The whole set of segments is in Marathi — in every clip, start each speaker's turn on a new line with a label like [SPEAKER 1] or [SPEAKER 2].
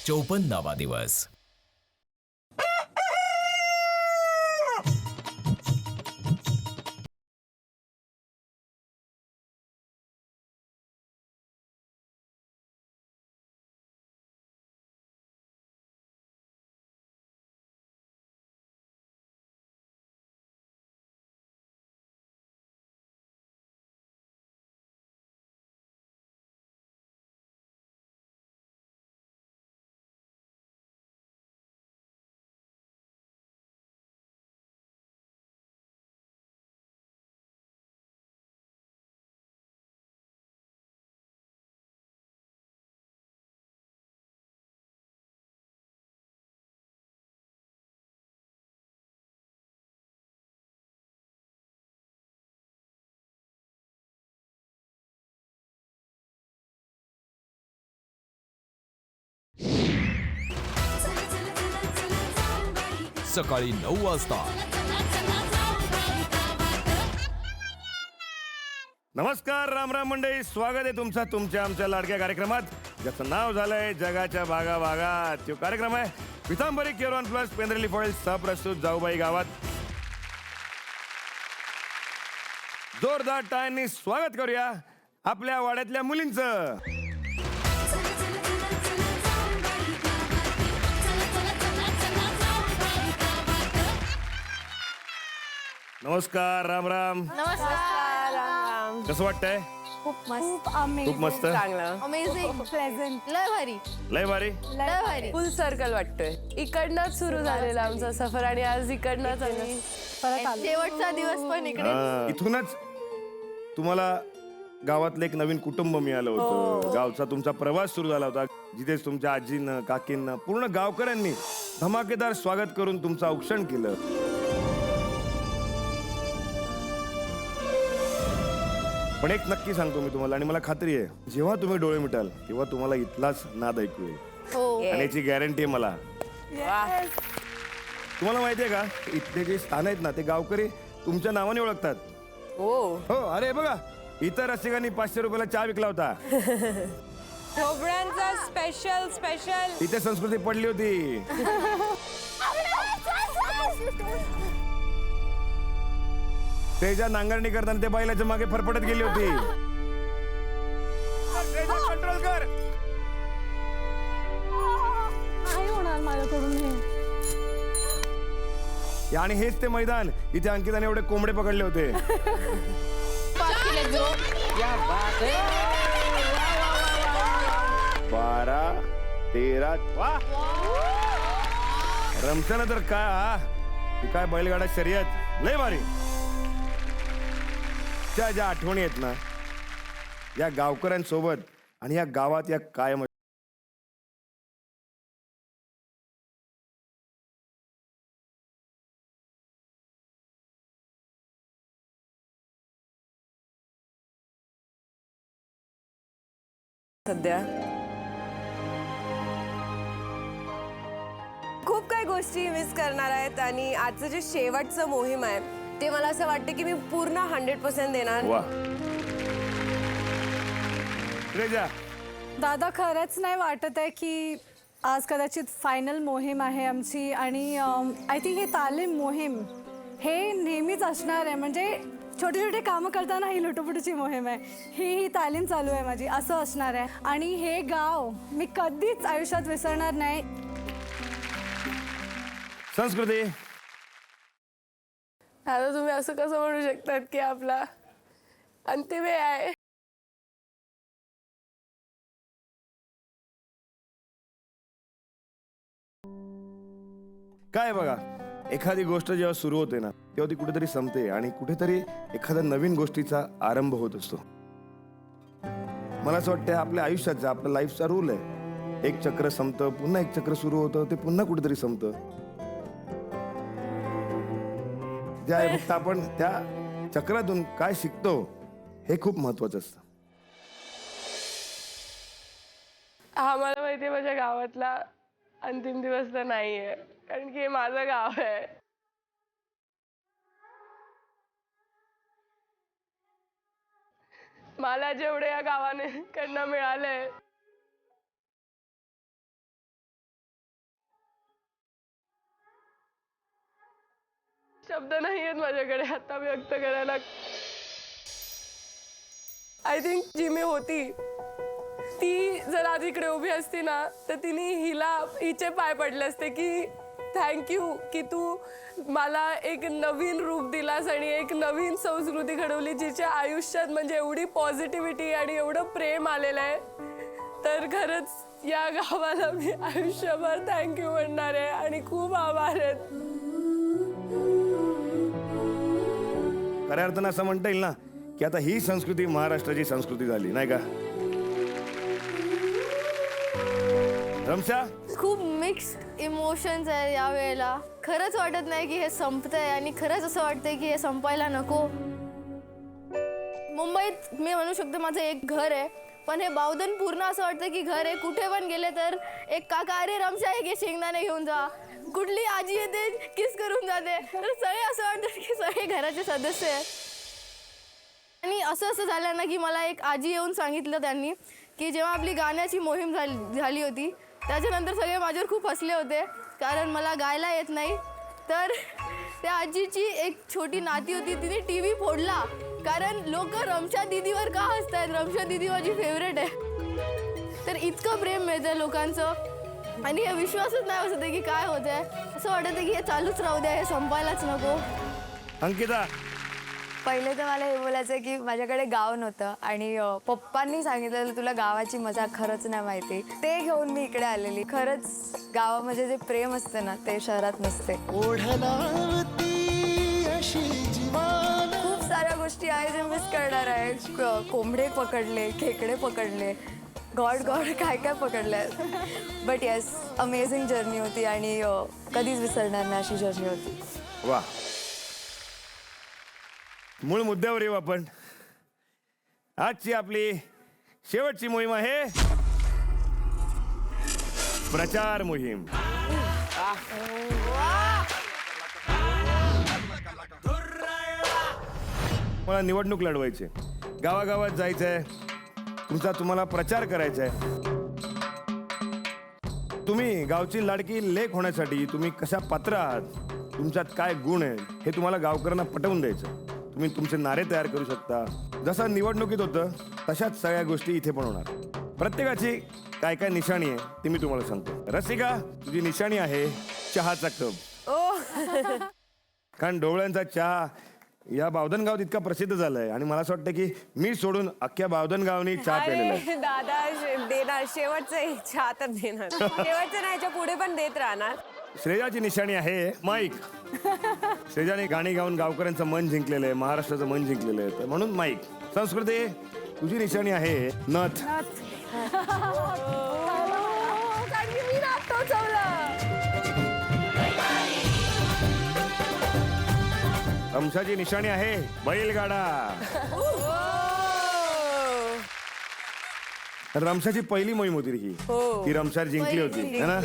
[SPEAKER 1] 54वा दिवस. सकाळी 9 वाजता.
[SPEAKER 2] नमस्कार, राम राम मंडळी. स्वागत आहे तुमच्या आमच्या लाडक्या कार्यक्रमात, ज्याचं नाव झालंय जगाच्या भागा भागात. तो कार्यक्रम आहे पितांबरी केरॉन प्लस पेंद्रेली फॉइल सहप्रस्तुत जाऊबाई गावात. जोरदार टाळ्यांनी स्वागत करूया आपल्या वाड्यातल्या मुलींचं. नमस्कार, राम राम.
[SPEAKER 3] नमस्कार. राम.
[SPEAKER 2] कसं वाटतंय?
[SPEAKER 3] खूप मस्त.
[SPEAKER 2] खूप मस्त,
[SPEAKER 3] अमेझिंग, प्लेझेंट, लय भारी,
[SPEAKER 2] लय भारी.
[SPEAKER 3] लय भारी.
[SPEAKER 4] फुल सर्कल वाटतोय. इकडनंच सुरू झालेला आमचा सफर आणि आज इकडनंच आम्ही
[SPEAKER 3] परत आलो. शेवटचा दिवस पण इकडे.
[SPEAKER 2] इथूनच तुम्हाला गावातलं एक नवीन कुटुंब मिळालं होतं. गावचा तुमचा प्रवास सुरू झाला होता, जिथे तुमच्या आजीनं, काकींना, पूर्ण गावकऱ्यांनी धमाकेदार स्वागत करून तुमचं औक्षण केलं. पण एक नक्की सांगतो मी तुम्हाला, आणि मला खात्री आहे, जेव्हा तुम्ही डोळे मिटाल तेव्हा तुम्हाला इथलाच नाद ऐकू येईल.
[SPEAKER 3] हो.
[SPEAKER 2] आणि याची गॅरंटी आहे मला. तुम्हाला माहितीये का, इथले जे स्थान आहेत ना, ते गावकरी तुमच्या नावाने ओळखतात. हो, अरे बघा, इतर रसिकांनी 500 रुपयाला चहा विकला होता.
[SPEAKER 4] खोबऱ्यांचा स्पेशल स्पेशल
[SPEAKER 2] इथे संस्कृती पडली होती. तेजा नांगरणी करताना ते बैलाच्या मागे फरफटत गेली होती. कंट्रोल कर.
[SPEAKER 3] काय होणार माझ्याकडून हे?
[SPEAKER 2] आणि हेच ते मैदान, इथे अंकिताने एवढे कोंबडे पकडले होते. 12, 13, वा रमचाना तर काय बैलगाडा शर्यत, लय भारी. ज्या आठवणी आहेत ना, या गावकऱ्यांसोबत आणि या गावात या कायम.
[SPEAKER 4] सध्या खूप काही गोष्टी मिस करणार आहेत आणि आजचं जे शेवटचं मोहीम आहे ते मला असं वाटतं की मी पूर्ण 100% देणार.
[SPEAKER 2] वा तेजा,
[SPEAKER 3] दादा, खरंच नाही वाटत आहे की आज कदाचित फायनल मोहीम आहे आमची. आणि आय थिंक ही तालीम मोहीम हे नेहमीच असणार आहे. म्हणजे छोटे छोटे कामं करताना ही लुटुपुटूची मोहीम आहे, ही तालीम चालू आहे माझी, असं असणार आहे. आणि हे गाव मी कधीच आयुष्यात विसरणार नाही.
[SPEAKER 2] संस्कृती,
[SPEAKER 4] आता तुम्ही असं कसं म्हणू शकतात की आपला अंतिम वेळ आहे.
[SPEAKER 2] काय बघा, एखादी गोष्ट जेव्हा सुरू होते ना, तेव्हा ती कुठेतरी संपते आणि कुठेतरी एखाद्या नवीन गोष्टीचा आरंभ होत असतो. मला असं वाटतं आपल्या आयुष्याचा, आपल्या लाईफचा रूल आहे, एक चक्र संपतं, पुन्हा एक चक्र सुरू होतं, ते पुन्हा कुठेतरी संपतं. ज्या फक्त आपण त्या चक्रातून काय शिकतो हे खूप महत्वाचं असतं.
[SPEAKER 4] हा, मला माहितीये माझ्या गावातला अंतिम दिवस तर नाहीये, कारण की हे माझं गाव आहे. मला जेवढे या गावाने कडनं मिळालंय शब्द नाही आहेत माझ्याकडे आता व्यक्त करायला. आय थिंक जी मी होती ती जर आज इकडे उभी असती ना तर तिने हिचे पाय पडले असते की थँक्यू की तू मला एक नवीन रूप दिलास आणि एक नवीन संस्कृती घडवली जिच्या आयुष्यात म्हणजे एवढी पॉझिटिव्हिटी आणि एवढं प्रेम आलेलं आहे. तर खरंच या गावाला मी आयुष्यभर थँक्यू म्हणणार आहे आणि खूप आभार आहेत.
[SPEAKER 2] खऱ्या अर्थानं असं म्हणता येईल ना की आता ही संस्कृती महाराष्ट्राची संस्कृती झाली नाही का रमशा?
[SPEAKER 5] खूप मिक्स्ड इमोशन्स आहे या वेळेला. खरंच वाटत नाही की हे संपतंय आणि खरंच असं वाटतंय की हे संपायला नको. मुंबईत मी म्हणू शकते माझं एक घर आहे, पण हे बावधन पूर्ण असं वाटतं की घर आहे. कुठे पण गेले तर एक काका अरे रमशा एक हे शेंगदाणे घेऊन जा, कुठली आजी येते किस करून जाते. तर सगळे असं वाटतं की सगळे घराचे सदस्य आहेत. आणि असं झालं ना की मला एक आजी येऊन सांगितलं त्यांनी की जेव्हा आपली गाण्याची मोहीम झाली होती त्याच्यानंतर सगळे माझ्यावर खूप हसले होते कारण मला गायला येत नाही. तर त्या आजीची एक छोटी नाती होती, तिने टी व्ही फोडला कारण लोक रमशा दीदीवर का हसतायत, रमशा दीदी माझी फेवरेट आहे. तर इतकं प्रेम मिळतं लोकांचं आणि हे विश्वासच नाही बसत आहे की काय होत आहे. असं वाटत आहे की हे चालूच राहू द्या, हे संपायलाच नको.
[SPEAKER 2] अंकिता?
[SPEAKER 6] पहिले तर मला हे बोलायचं की माझ्याकडे गाव नव्हतं आणि पप्पांनी सांगितलेलं तुला गावाची मजा खरंच नाही माहिती, ते घेऊन मी इकडे आलेली. खरंच गावामध्ये जे प्रेम असतं ना ते शहरात नसते. खूप साऱ्या गोष्टी आहे जे मिस करणार आहे. कोंबडे पकडले, खेकडे पकडले, गॉड काय काय पकडलंय. बट येस, अमेझिंग जर्नी होती आणि कधीच विसरणार नाही अशी जर्नी होती.
[SPEAKER 2] वा, मूळ मुद्द्यावर येऊ आपण. आजची आपली शेवटची मोहीम आहे प्रचार मोहीम. मला निवडणूक लढवायची, गावागावात जायचंय, तुम्हाला प्रचार करायचा आहे. तुम्ही गावची लाडकी लेक होण्यासाठी तुम्ही कशा पात्र आहात, तुमच्यात काय गुण आहेत हे तुम्हाला गावकऱ्यांना पटवून द्यायचं. तुम्ही तुमचे नारे तयार करू शकता. जसं निवडणुकीत होतं तशाच सगळ्या गोष्टी इथे पण होणार. प्रत्येकाची काय काय निशाणी आहे ती मी तुम्हाला सांगतो. रसिका, तुझी निशाणी आहे चहाचा कप. कारण ढोबळ्यांचा चहा या बावधन गावात इतका प्रसिद्ध झालाय आणि मला असं वाटतं की मी सोडून अख्ख्या बावधन गावाने चहा प्यायलेला आहे.
[SPEAKER 4] अरे दादा देणार शेवटचं चहा तर देणार. शेवटचं नाही, याच्या पुढे पण देत राहणार.
[SPEAKER 2] श्रेयाची निशाणी आहे माईक. श्रेयाने गाणी गाऊन गावकऱ्यांचं मन जिंकलेलं आहे, महाराष्ट्राचं मन जिंकलेलं आहे, तर म्हणून माईक. संस्कृती, तुझी निशाणी आहे नथ. रमशाची निशाणी आहे बैलगाडा. रमशाची पहिली मोहीम होती ही, ती रमशार जिंकली होती है ना,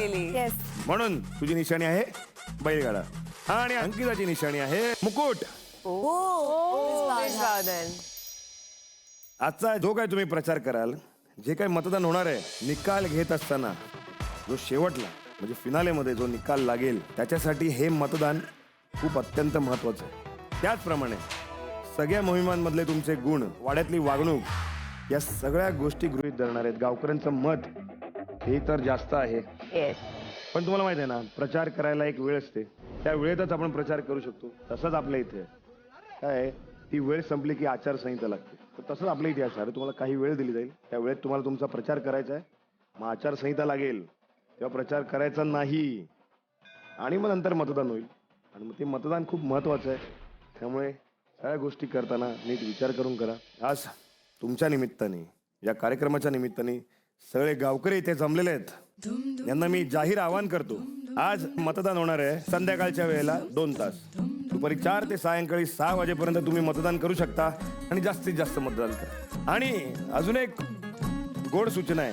[SPEAKER 2] म्हणून तुझी निशाणी आहे बैलगाडा. आणि अंकिताची निशाणी आहे मुकुट. आजचा जो काय तुम्ही प्रचार कराल, जे काही मतदान होणार आहे, निकाल घेत असताना जो शेवटला म्हणजे फिनालेमध्ये जो निकाल लागेल त्याच्यासाठी हे मतदान खूप अत्यंत महत्वाचं आहे. त्याचप्रमाणे सगळ्या मोहिमांमधले तुमचे गुण, वाड्यातली वागणूक, या सगळ्या गोष्टी गृहीत धरणार आहेत. गावकऱ्यांचं मत हे तर जास्त आहे, पण तुम्हाला माहिती आहे ना, प्रचार करायला एक वेळ असते, त्या वेळेतच आपण प्रचार करू शकतो. तसंच आपल्या इथे काय आहे, ती वेळ संपली की आचारसंहिता लागते. तर तसंच आपल्या इथे असणार आहे, तुम्हाला काही वेळ दिली जाईल, त्या वेळेत तुम्हाला तुमचा प्रचार करायचा आहे. मग आचारसंहिता लागेल तेव्हा प्रचार करायचा नाही आणि मग नंतर मतदान होईल. आणि मग ते मतदान खूप महत्वाचं आहे. त्यामुळे सगळ्या गोष्टी करताना नीट विचार करून करा. आज तुमच्या निमित्ताने, या कार्यक्रमाच्या निमित्ताने सगळे गावकरी इथे जमलेले आहेत. यांना मी जाहीर आवाहन करतो, आज मतदान होणार आहे संध्याकाळच्या वेळेला 2 तास. दुपारी 4 ते सायंकाळी 6 वाजेपर्यंत तुम्ही मतदान करू शकता आणि जास्तीत जास्त मतदान करा. आणि अजून एक गोड सूचना आहे,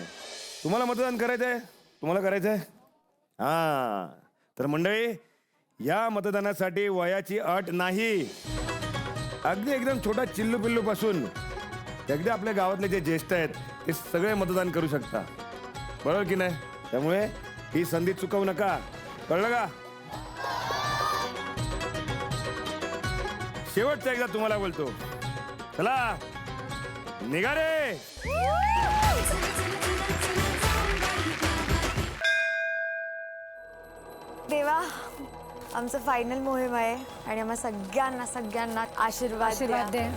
[SPEAKER 2] तुम्हाला मतदान करायचं आहे, तुम्हाला करायचं आहे तर मंडळी, या मतदानासाठी वयाची अट नाही. अगदी एकदम छोटा चिल्लू पिल्लू पासून अगदी आपल्या गावातले जे ज्येष्ठ आहेत ते सगळे मतदान करू शकता, बरोबर की नाही? त्यामुळे ही संधी चुकवू नका, कळलं का? शेवटचा एकदा तुम्हाला बोलतो, चला निघा रे.
[SPEAKER 6] देवा, आमचं फायनल मोहीम आहे आणि आम्हा सगळ्यांना आशीर्वाद
[SPEAKER 3] आशीर्वाद
[SPEAKER 6] द्या.
[SPEAKER 3] दे.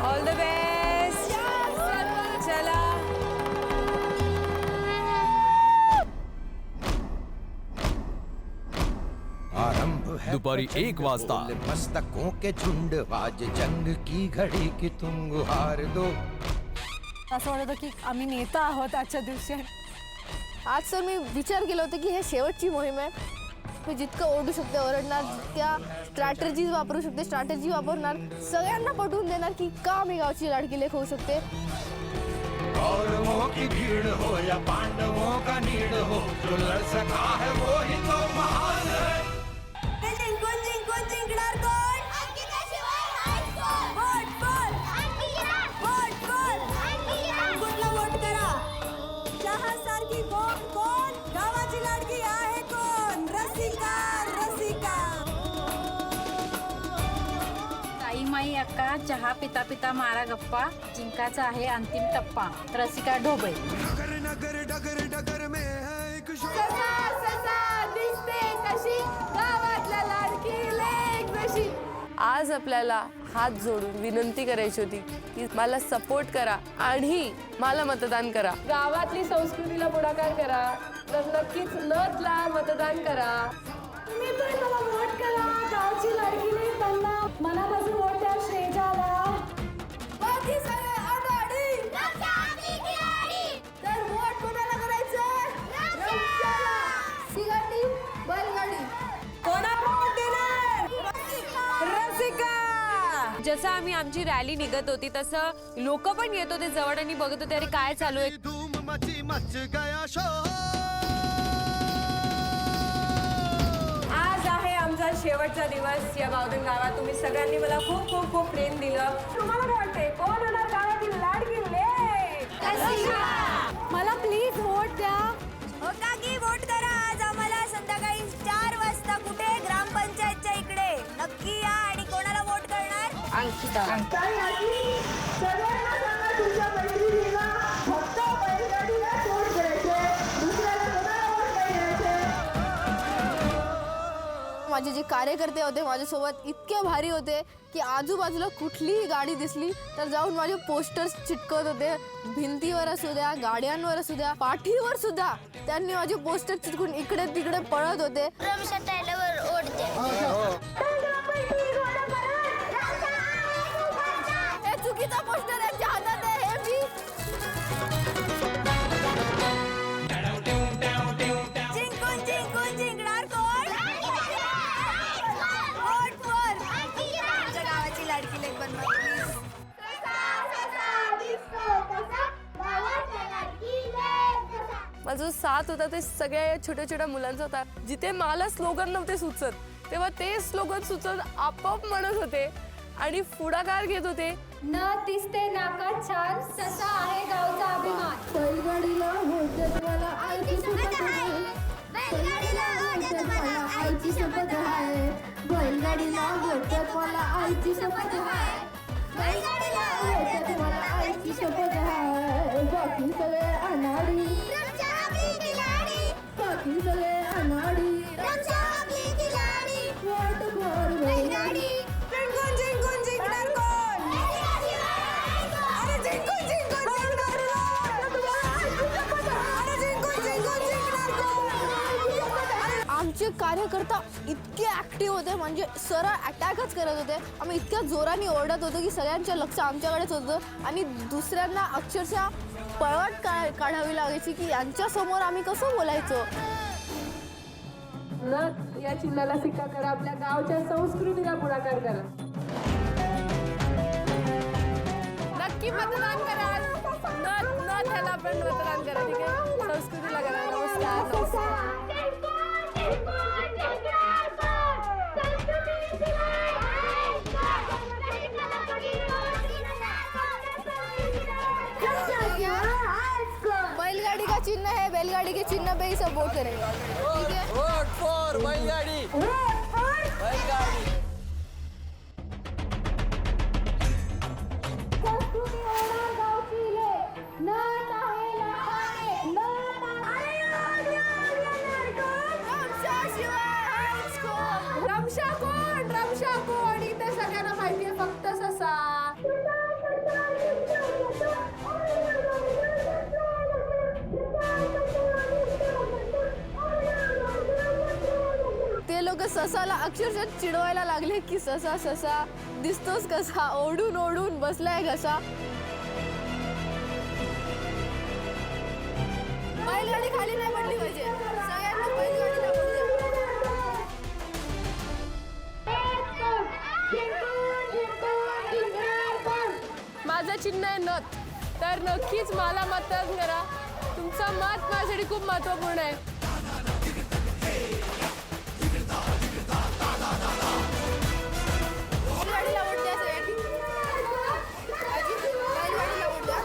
[SPEAKER 4] All the best. चला.
[SPEAKER 1] आरंभ है दुपारी 1 वाजता.
[SPEAKER 7] मस्तकों के झुंड आज जंग की घड़ी की तुम गुहार दो.
[SPEAKER 3] असं वाटत होतं की आम्ही नेता आहोत आजच्या दिवशी.
[SPEAKER 5] आज तर मी विचार केला होता की हे शेवटची मोहीम आहे. मी जितकं ओरडू शकते ओरडणार, त्या स्ट्रॅटेजी वापरू शकते स्ट्रॅटेजी वापरणार, सगळ्यांना पटवून देणार की का मी गावची लाडकी लेक होऊ शकते.
[SPEAKER 7] कौरवों की भीड़ हो या पांडवों का नीड़ हो, जो लड़ सका है वो ही तो महान है.
[SPEAKER 6] जिंकून जिंकणार कोण? कुठला वोट करा? चहासारखी गोड कोण? गावाची लाडकी आहे कोण? रसिका रसिका.
[SPEAKER 8] ताई माई अक्का चहा पिता पिता मारा गप्पा, जिंकाचा आहे अंतिम टप्पा. रसिका ढोबळे.
[SPEAKER 4] आज आपल्याला हात जोडून विनंती करायची होती की मला सपोर्ट करा आणि मला मतदान करा. गावातली संस्कृतीला पुढाकार करा, तर नक्कीच नथला मतदान करा.
[SPEAKER 3] तुम्ही पण मला वोट करा. गावची लाडकी लेक बनला. मनापासून वोट द्या श्रेजाला.
[SPEAKER 6] बाकी सगळे आघाडी. तर वोट कोणाला करायचं? रमशाला. सिगाटी, बैलगाडी. कोणाला वोट देणार? रसिका.
[SPEAKER 9] जसं आम्ही आमची रॅली निघत होती तसं लोक पण येत होते जवळ आणि बघत होते अरे काय चालू आहे.
[SPEAKER 4] आज आहे आमचा शेवटचा दिवस या बावधन गावात. तुम्ही सगळ्यांनी मला खूप खूप खूप प्रेम दिलं. तुम्हाला काय वाटतंय कोण होणार गावातील लाडकी लेक?
[SPEAKER 3] मला प्लीज वोट द्या.
[SPEAKER 6] हो काकी, वोट करा. आज आम्हाला संध्याकाळी 4 वाजता कुठे? ग्रामपंचायतच्या इकडे. नक्की या. आणि कोणाला वोट करणार?
[SPEAKER 8] अंकिता.
[SPEAKER 5] माझे जे कार्यकर्ते होते माझ्यासोबत इतके भारी होते की आजूबाजूला कुठलीही गाडी दिसली तर जाऊन माझे पोस्टर्स चिटकवत होते. भिंतीवर असू द्या, गाड्यांवर असू द्या, पाठीवर सुद्धा त्यांनी माझे पोस्टर चिटकून इकडे तिकडे पळत होते. हे चुकीचा पोस्टर यांच्या हातात आहे. हे मी
[SPEAKER 6] जिंकून जिंकणार कोण? वोट वर. आमच्या गावाची लाडकी लेक बनवा प्लीज.
[SPEAKER 4] माझा जो साथ होता ते सगळ्या या छोट्या छोट्या मुलांचा होता. जिथे मला स्लोगन नव्हते सुचत तेव्हा ते स्लोगन सुचत आपोआप म्हणत होते आणि पुढाकार घेत होते.
[SPEAKER 3] न दिसते नाका छान, ससा आहे गावचा अभिमान. बैलगाडीला होते तुम्हाला आईची शपथ आहे. बैलगाडीला होते तुम्हाला आईची शपथ आहे. बैलगाडीला होते तुम्हाला आईची शपथ आहे. बैलगाडीला होते तुम्हाला आईची शपथ आहे. बाकी सगळे अनाडी, बाकी सगळे अनाडी. वोट भर बैलगाडी. जिंकून जिंकणार कोण? अरे जिंकून जिंकणार कोण?
[SPEAKER 5] आमचे कार्यकर्ता इतके ऍक्टिव्ह होते म्हणजे सरळ अटॅकच करत होते. आम्ही इतक्या जोराने ओरडत होतो की सगळ्यांचं लक्ष आमच्याकडेच होतं आणि दुसऱ्यांना अक्षरशः पळवट काढावी लागायची की यांच्या समोर आम्ही कसं बोलायचो.
[SPEAKER 4] नथ या चिन्हाला सिक्का करा. आपल्या गावच्या संस्कृतीला पुढाकार करा. नक्की मतदान करा. नथ ह्याला आपण मतदान करा. ठीक आहे, संस्कृतीला करा. नमस्कार.
[SPEAKER 5] बैलगाडी का चिन्ह है. बैलगाड़ी के चिन्ह पे ही सब वोट करेंगे, ठीक है?
[SPEAKER 1] वोट फॉर बैलगाडी बैलगाडी
[SPEAKER 4] रमशा कोण इथे सगळ्यांना माहितीये फक्त ससा.
[SPEAKER 5] ते लोक ससाला अक्षरशः चिडवायला लागले की ससा ससा दिसतोस कसा, ओढून ओढून बसलाय कसा. बैलगाडी खाली नाही पडली पाहिजे, सगळ्यांनी बैलगाडीला पडू द्या.
[SPEAKER 4] माझं चिन्ह आहे नथ, तर नक्कीच मला मतदान करा. तुमचं मत माझ्यासाठी खूप महत्त्वपूर्ण आहे.
[SPEAKER 5] बैलगाडीला वोट द्या सगळ्यांनी. आजी, बैलगाडीला वोट द्या,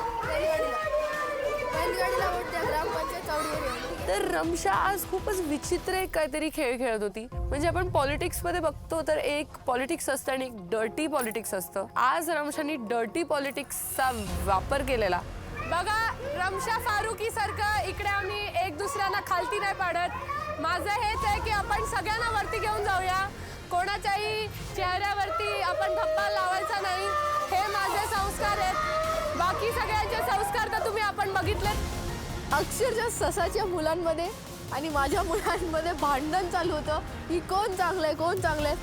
[SPEAKER 5] बैलगाडीला वोट द्या. ग्रामपंचायत चावडीवर आहे.
[SPEAKER 4] तर रमशा आज खूपच विचित्र एक काहीतरी खेळ खेळत होती. म्हणजे आपण पॉलिटिक्समध्ये बघतो तर एक पॉलिटिक्स असतं आणि एक डर्टी पॉलिटिक्स असतं. आज रमशाने डर्टी पॉलिटिक्सचा वापर केलेला. बघा, रमशा फारुकी सारखं इकडे आम्ही एक दुसऱ्यांना खालती नाही पाडत. माझं हेच आहे की आपण सगळ्यांना वरती घेऊन जाऊया. कोणाच्याही चेहऱ्यावरती आपण धप्पा लावायचा नाही. हे माझे संस्कार आहेत. बाकी सगळ्यांचे संस्कार तर तुम्ही आपण बघितलेत.
[SPEAKER 5] अक्षरशः ससाच्या मुलांमध्ये आणि माझ्या मुलांमध्ये भांडण चालू होतं की कोण चांगलंय कोण चांगलंय.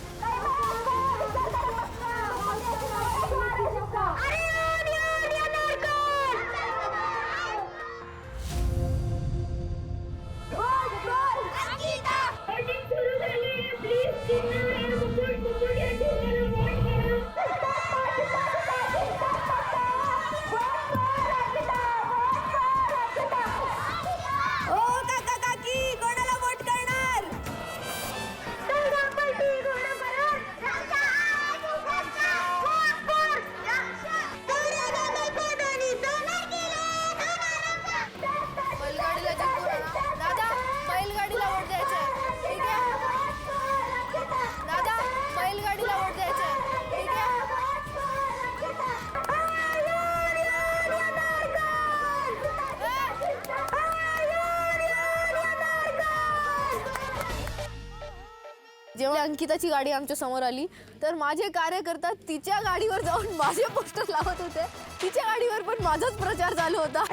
[SPEAKER 5] जेव्हा अंकिताची गाडी आमच्या समोर आली तर माझे कार्यकर्ता तिच्या गाडीवर जाऊन माझे पोस्टर लावत होते. तिच्या गाडीवर पण माझाच प्रचार चालू होता.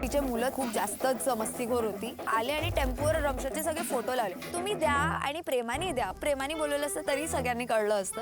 [SPEAKER 6] तिचे मुलं खूप जास्तच मस्तीखोर होती. आले आणि टेम्पोवर रमशाचे सगळे फोटो लावले. तुम्ही द्या आणि प्रेमाने द्या. प्रेमाने बोलवलं असतं तरी सगळ्यांनी कळलं असतं.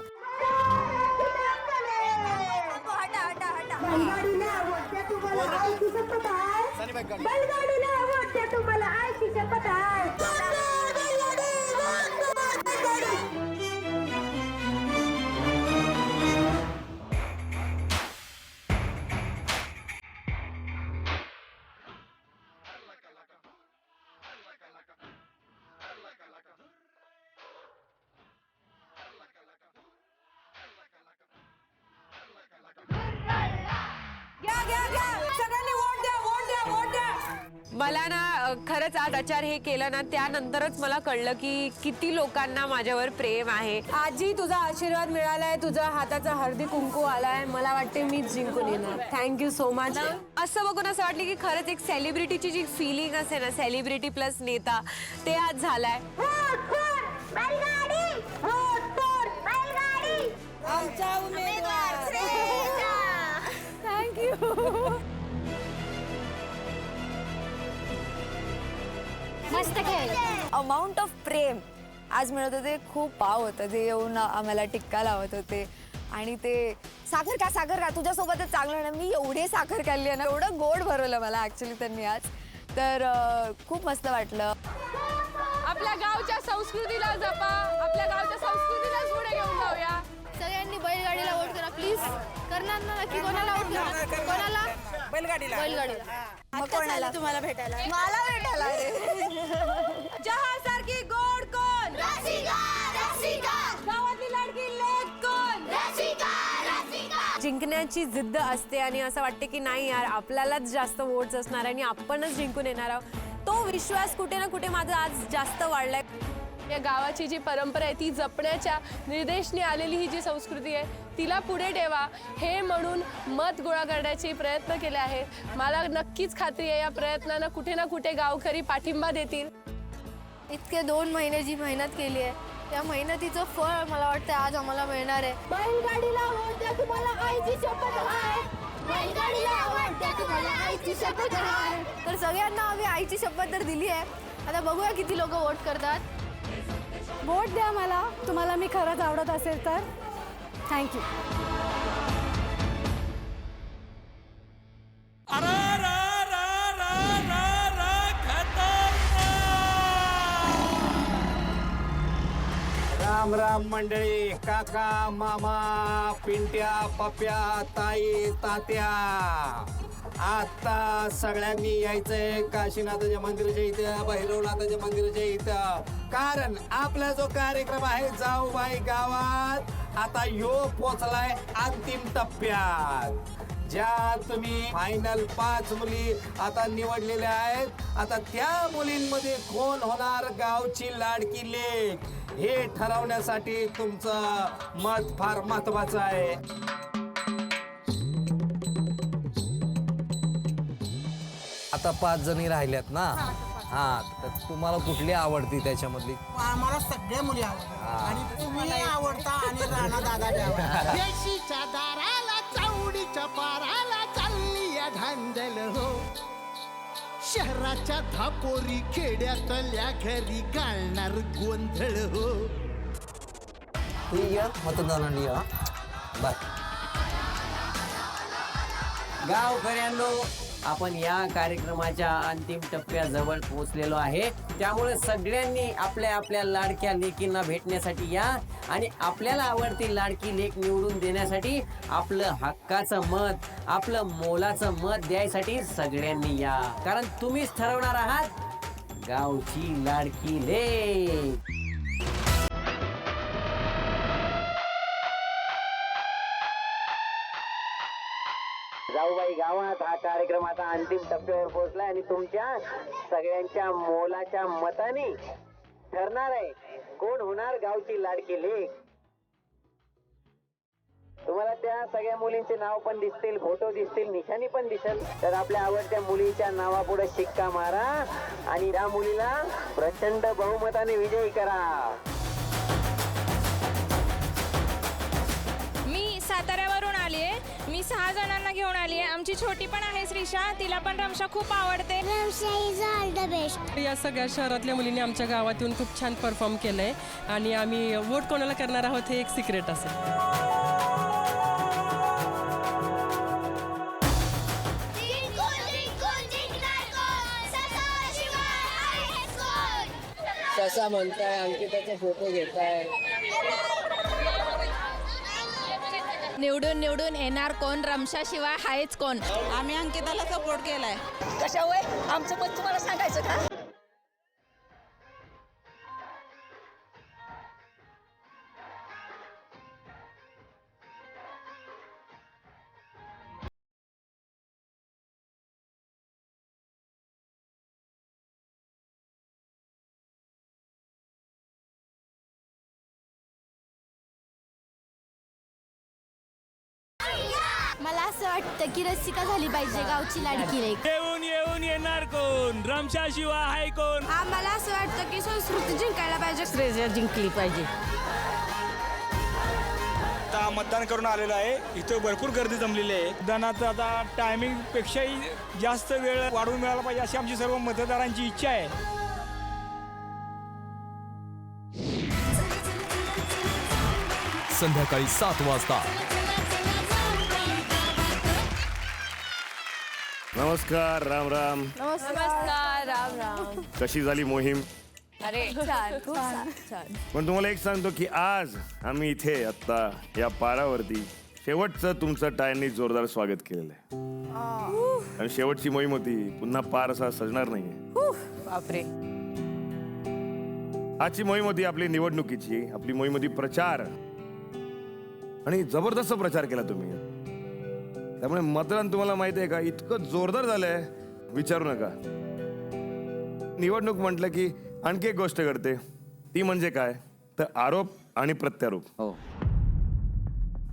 [SPEAKER 9] मला ना खरंच आज आचार हे केलं ना त्यानंतरच मला कळलं की किती लोकांना माझ्यावर प्रेम आहे. आजी तुझा आशीर्वाद मिळालाय, तुझ्या हाताचा हळदी कुंकू आलाय. मला वाटते मी जिंकून येणार. Thank you so much. असं बघून असं वाटलं की खरंच एक सेलिब्रिटीची जी फिलिंग असते ना, सेलिब्रिटी प्लस नेता, ते आज झालाय.
[SPEAKER 3] थँक्यू.
[SPEAKER 5] मस्त खेळ.
[SPEAKER 6] अमाऊंट ऑफ प्रेम आज मिळत होते. खूप भाव होतं जे येऊन आम्हाला टिक्का लावत होते. आणि ते साखर का तुझ्यासोबतच चांगलं ना. मी एवढे साखर खाल्ली आहे ना, एवढं गोड भरवलं मला ॲक्च्युली त्यांनी आज. तर खूप मस्त वाटलं.
[SPEAKER 4] आपल्या गावच्या संस्कृतीला जपा. आपल्या गावच्या संस्कृतीला पुढे घेऊन जाऊया.
[SPEAKER 5] सगळ्यांनी बैलगाडीला वोट करा प्लीज. करणार ना नक्की. कोणाला वोट करा? कोणाला? बैलगाडीला.
[SPEAKER 6] मग कोणाला?
[SPEAKER 5] तुम्हाला भेटायला.
[SPEAKER 6] मला भेटायला
[SPEAKER 9] जहासारखी गोड कोण? गावातली लाडकी लेक कोण? जिंकण्याची जिद्द असते आणि असं वाटते की नाही यार आपल्यालाच जास्त वोट्स असणार आणि आपणच जिंकून येणार आहोत, तो विश्वास कुठे ना कुठे माझा आज जास्त वाढलाय.
[SPEAKER 4] या गावाची जी परंपरा आहे ती जपण्याच्या निर्देशनी आलेली ही जी संस्कृती आहे तिला पुढे ठेवा हे म्हणून मत गोळा करण्याचे प्रयत्न केले आहेत. मला नक्कीच खात्री आहे या प्रयत्नांना कुठे ना कुठे गावकरी पाठिंबा देतील.
[SPEAKER 5] इतके 2 महिने जी मेहनत केली आहे त्या मेहनतीचं फळ मला वाटतं आज आम्हाला मिळणार आहे. बैलगाडीला आवडत्या तुम्हाला आईची शपथ आहे. बैलगाडीला आवडत्या तुम्हाला आईची शपथ आहे. तर सगळ्यांना आम्ही आईची शपथ तर दिली आहे. आता बघूया किती लोक वोट करतात.
[SPEAKER 3] वोट द्या मला, तुम्हाला मी खरंच आवडत असेल तर. थँक्यू.
[SPEAKER 7] राम राम मंडळी, काका मामा पिंट्या पप्या ताई तात्या, आता सगळ्यांनी यायचंय काशीनाथाच्या मंदिराच्या इथं, भैरवनाथाच्या मंदिराच्या इथं, कारण आपला जो कार्यक्रम आहे जाऊबाई गावात आता यो पोचलाय अंतिम टप्प्यात. ज्या तुम्ही फायनल 5 मुली आता निवडलेल्या आहेत, आता त्या मुलींमध्ये कोण होणार गावची लाडकी लेक हे ठरवण्यासाठी तुमचं मत फार महत्वाचं आहे.
[SPEAKER 1] आता 5 जणी राहिल्यात ना. हा, तर तुम्हाला कुठली आवडती त्याच्यामधली?
[SPEAKER 10] आम्हाला सगळ्या मुली आवडतात आणि तुम्ही आवडता आणि राणा दादा बी आवडतात. देशीच्या दाराला चावडीच्या पाराला चालली या धांदल हो. शहराच्या धापोरी खेड्यातल्या घरी गाळणार गोंधळ हो.
[SPEAKER 1] ठीक आहे, मतदानाने या. बाय.
[SPEAKER 11] गावकऱ्यांनो, आपण या कार्यक्रमाच्या अंतिम टप्प्याजवळ पोहोचलेलो आहे. त्यामुळे सगळ्यांनी आपल्या आपल्या लाडक्या लेकींना भेटण्यासाठी या आणि आपल्याला आवडती लाडकी लेक निवडून देण्यासाठी आपलं हक्काचं मत, आपलं मोलाचं मत द्यायसाठी सगळ्यांनी या. कारण तुम्हीच ठरवणार आहात गावची लाडकी लेक. जाऊबाई गावात हा कार्यक्रम आता अंतिम टप्प्यावर पोहोचलाय आणि तुमच्या सगळ्यांच्या मोलाच्या मताने ठरणार आहे कोण होणार गावची लाडकी लेक. तुम्हाला त्या सगळ्या मुलींचे नाव पण दिसतील, फोटो दिसतील, निशाणी पण दिसेल. तर आपल्या आवडत्या मुलीच्या नावापुढे शिक्का मारा आणि त्या मुलीला प्रचंड बहुमताने विजयी करा.
[SPEAKER 8] मी साताऱ्यावरून आली आहे. मी 6 जणांना घेऊन आली आहे. आमची छोटी पण आहे श्रीषा, तिला पण रमशा खूप आवडते. Ramsha is all the best.
[SPEAKER 10] या सगळ्या शहरातल्या मुलींनी आमच्या गावात येऊन खूप छान परफॉर्म केलंय आणि आम्ही वोट कोणाला करणार आहोत हे एक सिक्रेट असेल.
[SPEAKER 11] कसा म्हणताय, अंकिताचे फोटो घेताय.
[SPEAKER 8] निवडून निवडून येणार कोण, रमशा शिवाय हायच कोण.
[SPEAKER 10] आम्ही अंकिताला सपोर्ट केलाय.
[SPEAKER 6] कशा वय आमचं मत तुम्हाला सांगायचं का?
[SPEAKER 5] मला असं वाटतं की रसिका झाली पाहिजे गावची लाडकी लेक.
[SPEAKER 7] येऊन येऊन येणार कोण, रमशा शिवाय आहे कोण.
[SPEAKER 5] मला असं वाटतं की संस्कृती जिंकायला पाहिजे.
[SPEAKER 10] श्रेया जिंकली पाहिजे.
[SPEAKER 7] आता मतदान करून आलेलं आहे. इथं भरपूर गर्दी जमलेली आहे. मतदानाचं आता टायमिंग पेक्षाही जास्त वेळ वाढवून मिळाला पाहिजे अशी आमची सर्व मतदारांची इच्छा आहे.
[SPEAKER 12] संध्याकाळी 7 वाजता.
[SPEAKER 2] नमस्कार, राम राम.
[SPEAKER 4] नमस्कार, राम राम.
[SPEAKER 2] कशी झाली मोहीम?
[SPEAKER 4] अरे छान, खूप छान.
[SPEAKER 2] पण तुम्हाला एक सांगतो की आज आम्ही इथे आत्ता या पारावरती शेवटचं तुमचं टाळ्यांनी जोरदार स्वागत केलेलं आहे. आणि शेवटची मोहीम होती, पुन्हा पार असा सजणार नाहीये.
[SPEAKER 4] बापरे.
[SPEAKER 2] आजची मोहीम होती आपली निवडणुकीची. आपली मोहीम होती प्रचार आणि जबरदस्त प्रचार केला तुम्ही. त्यामुळे मतदान तुम्हाला माहिती आहे का इतकं जोरदार झालंय विचारू नका. निवडणूक म्हटलं की आणखी एक गोष्ट घडते, ती म्हणजे काय तर आरोप आणि प्रत्यारोप.
[SPEAKER 11] हो.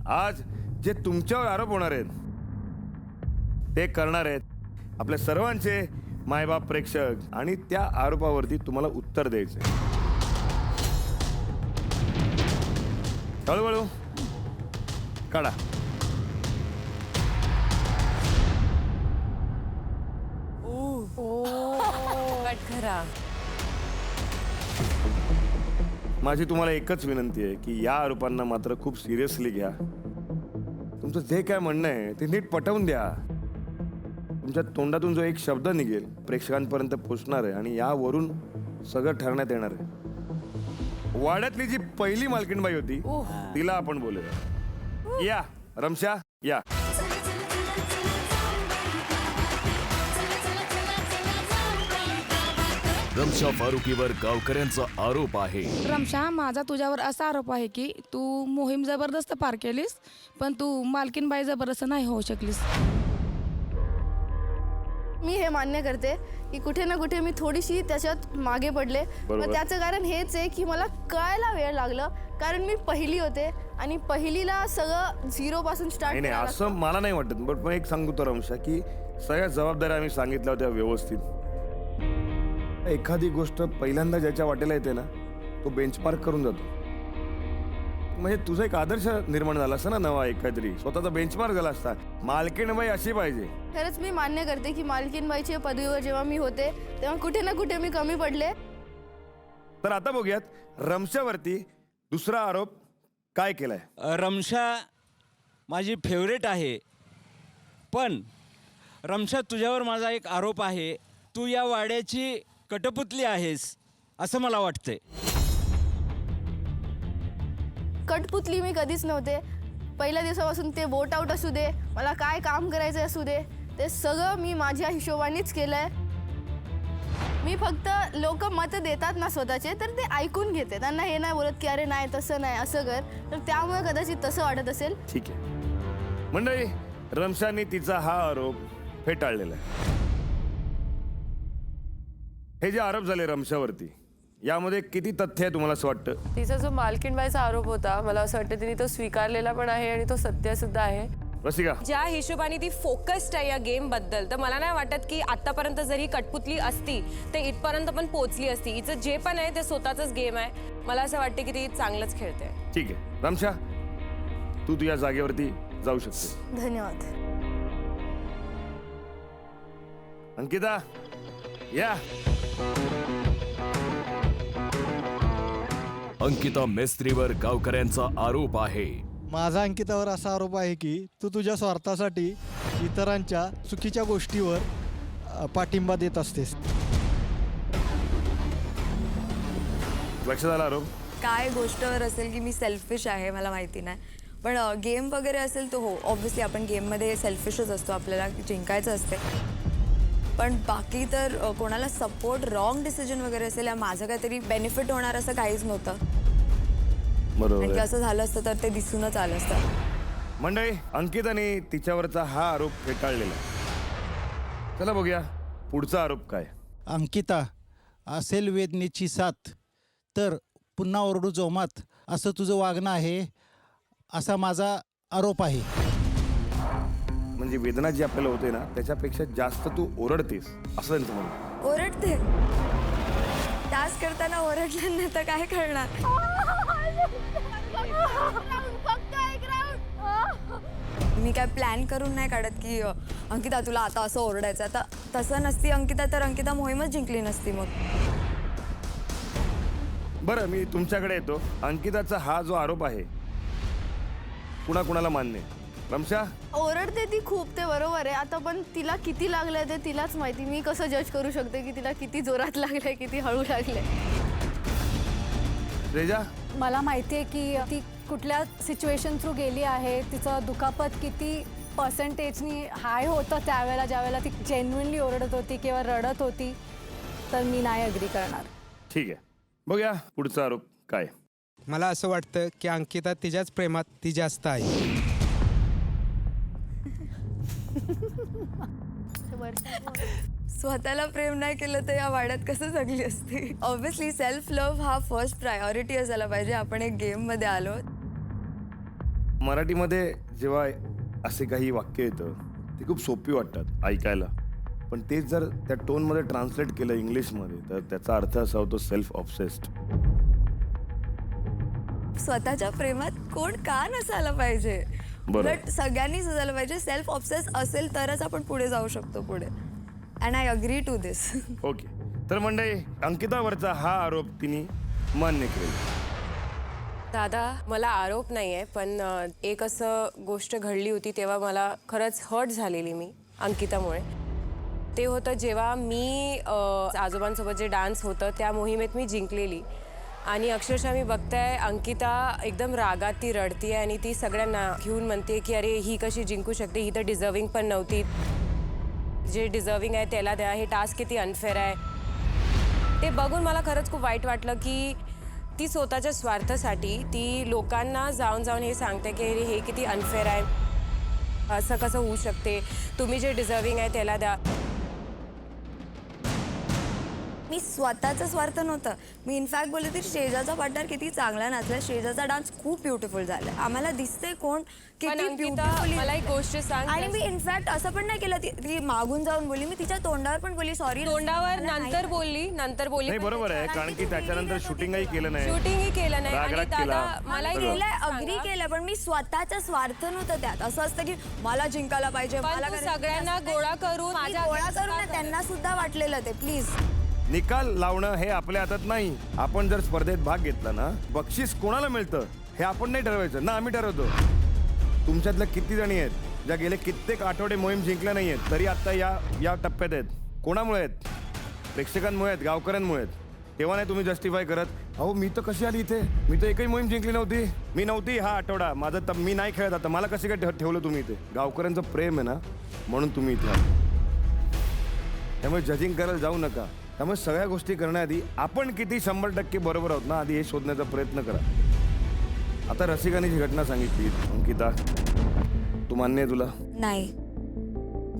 [SPEAKER 2] आज जे तुमच्यावर आरोप होणार आहेत ते करणार आहेत आपल्या सर्वांचे मायबाप प्रेक्षक, आणि त्या आरोपावरती तुम्हाला उत्तर द्यायचंय. हळूहळू काढा.
[SPEAKER 6] खरा
[SPEAKER 2] माझी तुम्हाला एकच विनंती आहे की या आरोपांना मात्र खूप सिरियसली घ्या. तुमचं जे काय म्हणणं आहे ते नीट पटवून द्या. तुमच्या तोंडातून जो एक शब्द निघेल प्रेक्षकांपर्यंत पोहोचणार आहे आणि यावरून सगळं ठरण्यात येणार आहे. वाड्यातली जी पहिली मालकीणबाई होती तिला आपण बोलूया. या रमशा या.
[SPEAKER 12] रमशा फारुकीवर गावकऱ्यांचा आरोप आहे.
[SPEAKER 8] रमशा, माझा तुझ्यावर असा आरोप आहे की तू मोहीम जबरदस्त पार केलीस, पण तू मालकीनबाई जबरदस्त नाही होऊ शकलीस.
[SPEAKER 5] मी हे मान्य करते की कुठे ना कुठे मी थोडीशी त्याच्यात मागे पडले. पण त्याचं कारण हेच आहे की मला कळायला वेळ लागलं, कारण मी पहिली होते आणि पहिलीला सगळं झिरो पासून स्टार्ट.
[SPEAKER 2] नाही असं मला नाही वाटत. बट पण एक सांगू तो रमशा की सगळ्या जबाबदाऱ्या आम्ही सांगितल्या होत्या व्यवस्थित. एखादी गोष्ट पहिल्यांदा ज्याच्या वाटेला येते ना तो बेंचमार्क करून जातो. म्हणजे तुझा एक आदर्श निर्माण झाला असता ना नवा, एक काहीतरी स्वतःचा बेंचमार्क झाला असता. मालकीणबाई अशी पाहिजे.
[SPEAKER 5] खरंच मी मान्य करते की मालकीनबाईच्या पदवीवर जेव्हा मी होते तेव्हा कुठे ना कुठे मी कमी पडले.
[SPEAKER 2] तर आता बघूयात रमशावरती दुसरा आरोप काय केलाय.
[SPEAKER 13] रमशा माझी फेवरेट आहे, पण रमशा तुझ्यावर माझा एक आरोप आहे. तू या वाड्याची कटपुतली आहेस असं मला वाटतंय.
[SPEAKER 5] कटपुतली मी कधीच नव्हते. पहिल्या दिवसापासून ते वोट आउट असू दे, मला काय काम करायचं असू दे, ते सगळं मी माझ्या हिशोबानेच केलंय. मी फक्त लोक मत देतात ना स्वतःचे, तर ते ऐकून घेते. त्यांना हे नाही बोलत की अरे नाही तसं नाही असं कर, तर त्यामुळे कदाचित तसं वाटत असेल.
[SPEAKER 2] ठीक आहे मंडळी, रमशाने तिचा हा आरोप फेटाळलेला आहे. हे जे आरोप झाले रमशावरती यामध्ये किती तथ्य आहे तुम्हाला असं वाटतं.
[SPEAKER 4] तिचा जो मालकीणबाईचा आरोप होता मला असं वाटतं तिने तो स्वीकारलेला पण आहे आणि तो सत्य सुद्धा आहे.
[SPEAKER 2] रसिका,
[SPEAKER 9] ज्या हिशोबाने ती फोकस्ड आहे या गेम बद्दल, तर मला नाही वाटत की आतापर्यंत जरी कटपुतली असती ते इथपर्यंत पण पोहोचली असती. हिचं जे पण आहे ते स्वतःच गेम आहे. मला असं वाटतं की ती चांगलंच खेळते.
[SPEAKER 2] ठीक आहे रमशा, तू तुझ्या जागेवरती जाऊ शकते.
[SPEAKER 5] धन्यवाद.
[SPEAKER 2] अंकिता या.
[SPEAKER 12] अंकिता मेस्त्रीवर गावकऱ्यांचा आरोप आहे.
[SPEAKER 14] माझा अंकितावर असा आरोप आहे की तू तुझ्या स्वार्थासाठी इतरांच्या चुकीच्या गोष्टीवर पाठिंबा देत असतेस.
[SPEAKER 2] लक्षात आला आरोप.
[SPEAKER 6] काय गोष्टवर असेल की मी सेल्फिश आहे मला माहिती नाही, पण गेम वगैरे असेल तर हो ऑब्व्हियसली आपण गेममध्ये सेल्फिशच असतो, आपल्याला जिंकायचं असते. पण बाकी तर कोणाला सपोर्ट रॉंग डिसिजन वगैरे असेल या माझं काहीतरी बेनिफिट होणार असं काहीच नव्हतं.
[SPEAKER 2] बरोबर
[SPEAKER 6] आणि असं झालं असतं तर ते दिसूनच आलं असतं.
[SPEAKER 2] मंडळी, अंकिताने तिच्यावरचा हा आरोप फेटाळलेला आहे. चला बघूया पुढचा आरोप काय.
[SPEAKER 14] अंकिता, असेल वेदनेची साथ तर पुन्हा ओरडू जोमात असं तुझं वागणं आहे असा माझा आरोप आहे.
[SPEAKER 2] म्हणजे वेदना जी आपल्याला होते ना त्याच्यापेक्षा जास्त तू ओरडतेस असं त्यांचं म्हणणं.
[SPEAKER 6] ओरडते, टास्क करताना ओरडलं नाही तर काय करणार. मी काय प्लॅन करून नाही काढत की अंकिता तुला आता असं ओरडायचं. आता तसं नसती अंकिता तर अंकिता मोहीमच जिंकली नसती. मग
[SPEAKER 2] बरं, मी तुमच्याकडे येतो. अंकिताचा हा जो आरोप आहे कुणाकुणाला मान्य आहे. रमशा,
[SPEAKER 5] ओरडते ती खूप, ते बरोबर आहे. आता पण तिला किती लागलंय ते तिलाच माहिती. मी कसं जज करू शकते की तिला किती जोरात लागलंय किती हळू लागलंय.
[SPEAKER 2] रेजा,
[SPEAKER 3] मला माहिती आहे की ती कुठल्या सिच्युएशन थ्रू गेली आहे, तिचं दुखापत किती पर्सेंटेजनी हाय होतं त्यावेळेला ज्यावेळेला ती जेन्युइनली ओरडत होती किंवा रडत होती. तर मी नाही अग्री करणार.
[SPEAKER 2] ठीक आहे, बघूया पुढचा आरोप काय.
[SPEAKER 15] मला असं वाटतं की अंकिता तिच्याच प्रेमात ती जास्त आहे.
[SPEAKER 6] स्वतःला प्रेम नाही केलं तर या वाड्यात कसं जगली असती. ऑब्व्हियसली सेल्फ लव्ह हा फर्स्ट प्रायोरिटी असायला पाहिजे. आपण एक गेममध्ये आलो.
[SPEAKER 2] मराठीमध्ये जेव्हा असे काही वाक्य येतं ते खूप सोपी वाटतात ऐकायला, पण तेच जर त्या टोनमध्ये ट्रान्सलेट केलं इंग्लिशमध्ये तर त्याचा अर्थ असा होतो सेल्फ ऑब्सेस्ड.
[SPEAKER 6] स्वतःच्या प्रेमात कोण का नसायला पाहिजे. बट सगळ्यांनीच असायला पाहिजे. सेल्फ ऑब्सेस असेल तरच आपण पुढे जाऊ शकतो पुढे. And I agree to this.
[SPEAKER 2] Okay, तर मंडळी अंकितावरचा हा आरोप तिने मान्य केला.
[SPEAKER 9] दादा, मला आरोप नाही आहे, पण एक असं गोष्ट घडली होती तेव्हा मला खरंच हर्ट झालेली मी अंकितामुळे. ते होतं जेव्हा मी आजोबांसोबत जे डान्स होतं त्या मोहिमेत मी जिंकलेली आणि अक्षरशः मी बघताय अंकिता एकदम रागात ती रडती आहे आणि ती सगळ्यांना घेऊन म्हणते की अरे ही कशी जिंकू शकते, ही तर डिझर्विंग पण नव्हती, जे डिझर्विंग आहे त्याला द्या, हे टास्क किती अनफेअर आहे. ते बघून मला खरंच खूप वाईट वाटलं की ती स्वतःच्या स्वार्थासाठी ती लोकांना जाऊन जाऊन हे सांगते की हे किती अनफेअर आहे, असं कसं होऊ शकते, तुम्ही जे डिझर्विंग आहे त्याला द्या.
[SPEAKER 6] मी स्वतःचा स्वार्थ नव्हतं. मी इनफॅक्ट बोलले की शेजाचा पार्टनर किती चांगला नाचला, शेजाचा डान्स खूप ब्युटिफुल झाला, आम्हाला दिसतंय कोण किती ब्युटिफुल.
[SPEAKER 9] मला एक गोष्ट सांग.
[SPEAKER 6] आणि मी इनफॅक्ट असं पण नाही केलं, ती मागून जाऊन बोलली, मी तिच्या तोंडावर पण बोलली सॉरी.
[SPEAKER 9] तोंडावर नंतर बोलली.
[SPEAKER 2] नाही बरोबर आहे, कारण की त्याच्यानंतर शूटिंगही केलं नाही,
[SPEAKER 9] शूटिंगही केलं नाही. आणि
[SPEAKER 2] राग-राग
[SPEAKER 9] दादा
[SPEAKER 2] केला.
[SPEAKER 9] मला
[SPEAKER 6] केलंय, अग्री केलं, पण मी स्वतःचा स्वार्थ नव्हतं त्यात. असं असतं की मला जिंकायला पाहिजे, मला
[SPEAKER 9] सगळ्यांना गोळा करून
[SPEAKER 6] गोळा करून ना त्यांना सुद्धा वाटलेलं ते. प्लीज,
[SPEAKER 2] निकाल लावणं हे आपल्या हातात नाही. आपण जर स्पर्धेत भाग घेतला ना, बक्षीस कोणाला मिळतं हे आपण नाही ठरवायचं ना, आम्ही ठरवतो. तुमच्यातल्या किती जणी आहेत ज्या गेले कित्येक आठवडे मोहीम जिंकल्या नाही आहेत तरी आता या टप्प्यात आहेत. कोणामुळे आहेत? प्रेक्षकांमुळे आहेत, गावकऱ्यांमुळे आहेत. तेव्हा नाही तुम्ही जस्टिफाय करत, अहो मी तर कशी आली इथे, मी तर एकही मोहीम जिंकली नव्हती, मी नव्हती हा आठवडा, माझं मी नाही खेळत आता, मला कसे काय ठेवलं तुम्ही इथे. गावकऱ्यांचं प्रेम आहे ना म्हणून तुम्ही इथे आहात. त्यामुळे जजिंग करायला जाऊ नका. त्यामुळे सगळ्या गोष्टी करण्याआधी आपण किती 100% बरोबर आहोत ना, आधी हे शोधण्याचा प्रयत्न करा. आता रसिकाने जी घटना सांगितली अंकिता, तू मान्य आहे तुला?
[SPEAKER 6] नाही,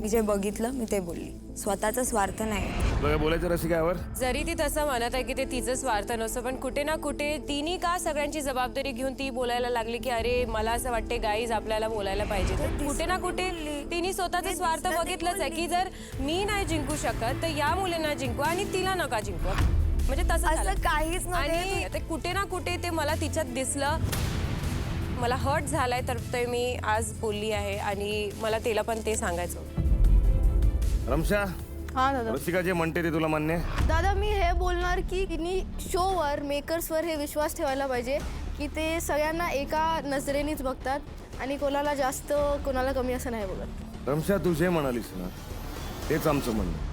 [SPEAKER 6] मी जे बघितलं मी ते बोलली. स्वतःचा स्वार्थ नाही.
[SPEAKER 2] तुला बोलायचं रसिकावर?
[SPEAKER 9] जरी ती तसं म्हणत आहे की ते तिचं स्वार्थ नसतं, पण कुठे ना कुठे तिने का सगळ्यांची जबाबदारी घेऊन ती बोलायला लागली की अरे मला असं वाटते गाईज आपल्याला बोलायला पाहिजे. तर कुठे ना कुठे तिने स्वतःचा स्वार्थ बघितलंच आहे की जर मी नाही जिंकू शकत तर या मुलींना जिंकू आणि तिला नका जिंकू. म्हणजे तसं
[SPEAKER 6] असं काहीच नाही.
[SPEAKER 9] आणि ते कुठे ना कुठे ते मला तिच्यात दिसलं, मला हर्ट झालाय, तर ते मी आज बोलली आहे आणि मला तिला पण ते सांगायचं.
[SPEAKER 2] रमशा,
[SPEAKER 5] हा दादा.
[SPEAKER 2] रसिका जे म्हणते ते तुला मान्य आहे?
[SPEAKER 5] दादा, मी हे बोलणार की तिने शोवर मेकर्सवर हे विश्वास ठेवायला पाहिजे की ते सगळ्यांना एका नजरेनेच बघतात आणि कोणाला जास्त कोणाला कमी असं नाही बघत.
[SPEAKER 2] रमशा, तू जे म्हणालीस ना तेच आमचं म्हणणं.